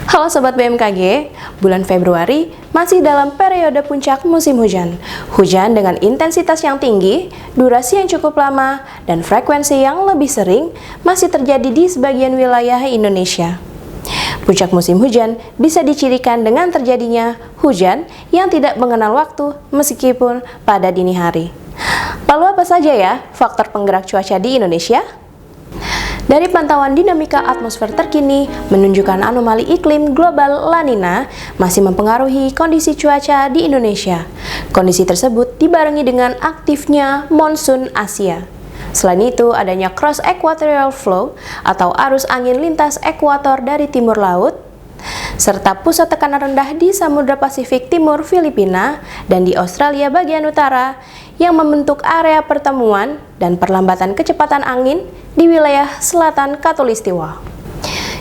Halo Sobat BMKG, bulan Februari masih dalam periode puncak musim hujan. Hujan dengan intensitas yang tinggi, durasi yang cukup lama, dan frekuensi yang lebih sering masih terjadi di sebagian wilayah Indonesia. Puncak musim hujan bisa dicirikan dengan terjadinya hujan yang tidak mengenal waktu meskipun pada dini hari. Lalu apa saja ya faktor penggerak cuaca di Indonesia? Dari pantauan dinamika atmosfer terkini menunjukkan anomali iklim global La Nina masih mempengaruhi kondisi cuaca di Indonesia. Kondisi tersebut dibarengi dengan aktifnya monsun Asia. Selain itu, adanya cross equatorial flow atau arus angin lintas ekuator dari timur laut, serta pusat tekanan rendah di Samudra Pasifik Timur Filipina dan di Australia bagian utara yang membentuk area pertemuan dan perlambatan kecepatan angin di wilayah selatan Khatulistiwa.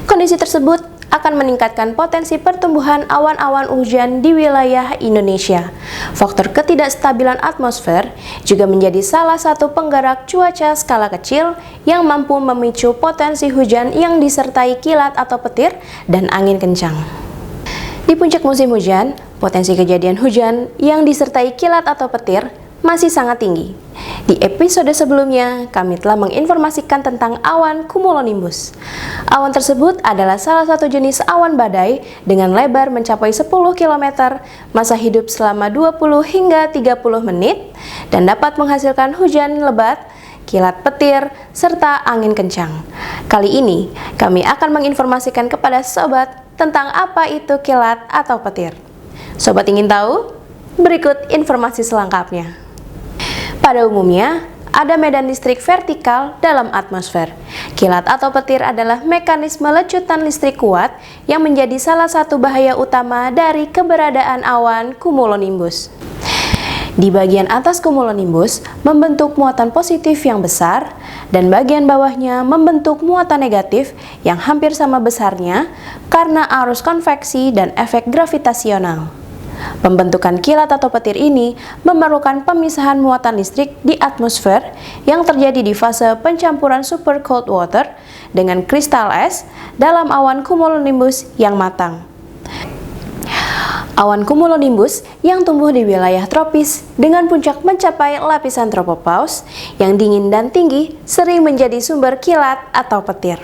Kondisi tersebut akan meningkatkan potensi pertumbuhan awan-awan hujan di wilayah Indonesia. Faktor ketidakstabilan atmosfer juga menjadi salah satu penggerak cuaca skala kecil yang mampu memicu potensi hujan yang disertai kilat atau petir dan angin kencang. Di puncak musim hujan, potensi kejadian hujan yang disertai kilat atau petir masih sangat tinggi. Di episode sebelumnya, kami telah menginformasikan tentang awan cumulonimbus. Awan tersebut adalah salah satu jenis awan badai dengan lebar mencapai 10 km, masa hidup selama 20 hingga 30 menit, dan dapat menghasilkan hujan lebat, kilat petir, serta angin kencang. Kali ini, kami akan menginformasikan kepada sobat tentang apa itu kilat atau petir. Sobat ingin tahu? Berikut informasi selengkapnya. Pada umumnya, ada medan listrik vertikal dalam atmosfer. Kilat atau petir adalah mekanisme lecutan listrik kuat yang menjadi salah satu bahaya utama dari keberadaan awan cumulonimbus. Di bagian atas cumulonimbus membentuk muatan positif yang besar dan bagian bawahnya membentuk muatan negatif yang hampir sama besarnya karena arus konveksi dan efek gravitasional. Pembentukan kilat atau petir ini memerlukan pemisahan muatan listrik di atmosfer yang terjadi di fase pencampuran super cold water dengan kristal es dalam awan cumulonimbus yang matang. Awan cumulonimbus yang tumbuh di wilayah tropis dengan puncak mencapai lapisan tropopause yang dingin dan tinggi sering menjadi sumber kilat atau petir.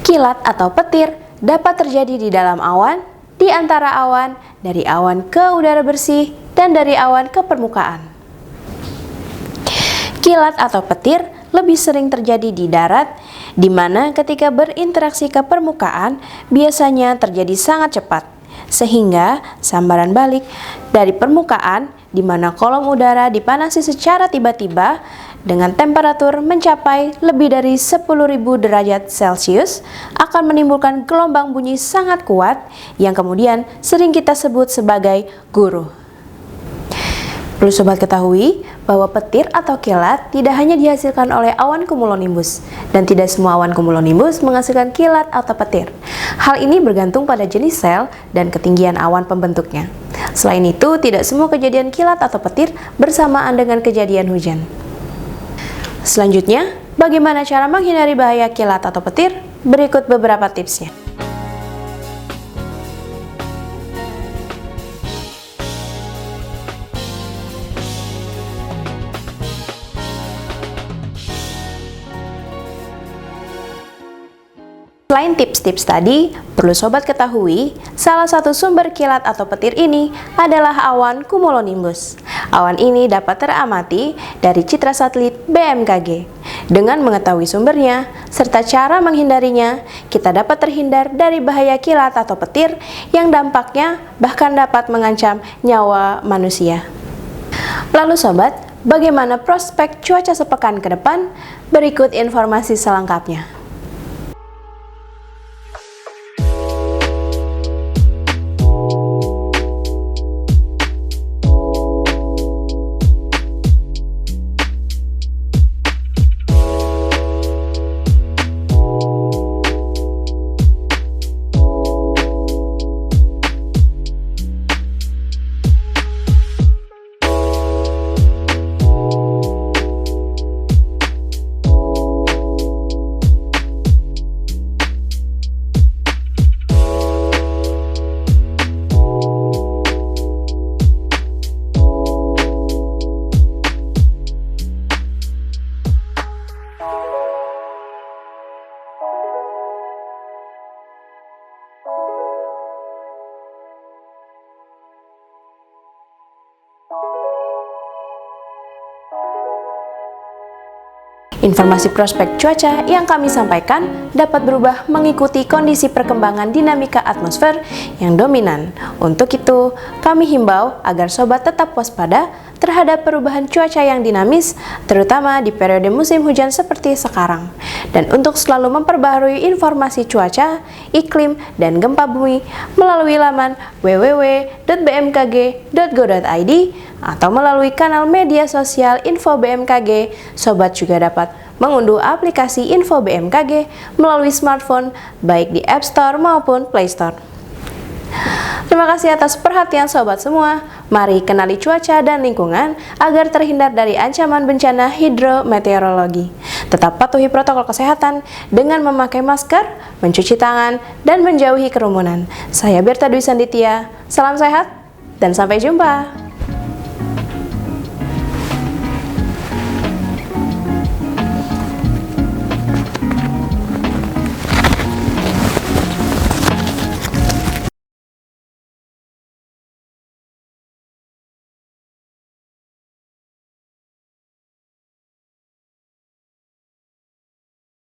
Kilat atau petir dapat terjadi di dalam awan, di antara awan, dari awan ke udara bersih, dan dari awan ke permukaan. Kilat atau petir lebih sering terjadi di darat, di mana ketika berinteraksi ke permukaan biasanya terjadi sangat cepat, sehingga sambaran balik dari permukaan di mana kolom udara dipanasi secara tiba-tiba dengan temperatur mencapai lebih dari 10.000 derajat Celcius akan menimbulkan gelombang bunyi sangat kuat yang kemudian sering kita sebut sebagai guruh. Perlu sobat ketahui bahwa petir atau kilat tidak hanya dihasilkan oleh awan cumulonimbus dan tidak semua awan cumulonimbus menghasilkan kilat atau petir. Hal ini bergantung pada jenis sel dan ketinggian awan pembentuknya. Selain itu, tidak semua kejadian kilat atau petir bersamaan dengan kejadian hujan. Selanjutnya, bagaimana cara menghindari bahaya kilat atau petir? Berikut beberapa tipsnya. Selain tips-tips tadi, perlu sobat ketahui, salah satu sumber kilat atau petir ini adalah awan cumulonimbus. Awan ini dapat teramati dari citra satelit BMKG. Dengan mengetahui sumbernya, serta cara menghindarinya, kita dapat terhindar dari bahaya kilat atau petir yang dampaknya bahkan dapat mengancam nyawa manusia. Lalu sobat, bagaimana prospek cuaca sepekan ke depan? Berikut informasi selengkapnya. Informasi prospek cuaca yang kami sampaikan dapat berubah mengikuti kondisi perkembangan dinamika atmosfer yang dominan. Untuk itu, kami himbau agar sobat tetap waspada terhadap perubahan cuaca yang dinamis, terutama di periode musim hujan seperti sekarang. Dan untuk selalu memperbaharui informasi cuaca, iklim, dan gempa bumi melalui laman www.bmkg.go.id atau melalui kanal media sosial Info BMKG, sobat juga dapat mengunduh aplikasi Info BMKG melalui smartphone baik di App Store maupun Play Store. Terima kasih atas perhatian sobat semua. Mari kenali cuaca dan lingkungan agar terhindar dari ancaman bencana hidrometeorologi. Tetap patuhi protokol kesehatan dengan memakai masker, mencuci tangan, dan menjauhi kerumunan. Saya Berta Dwi Sanditya, salam sehat dan sampai jumpa.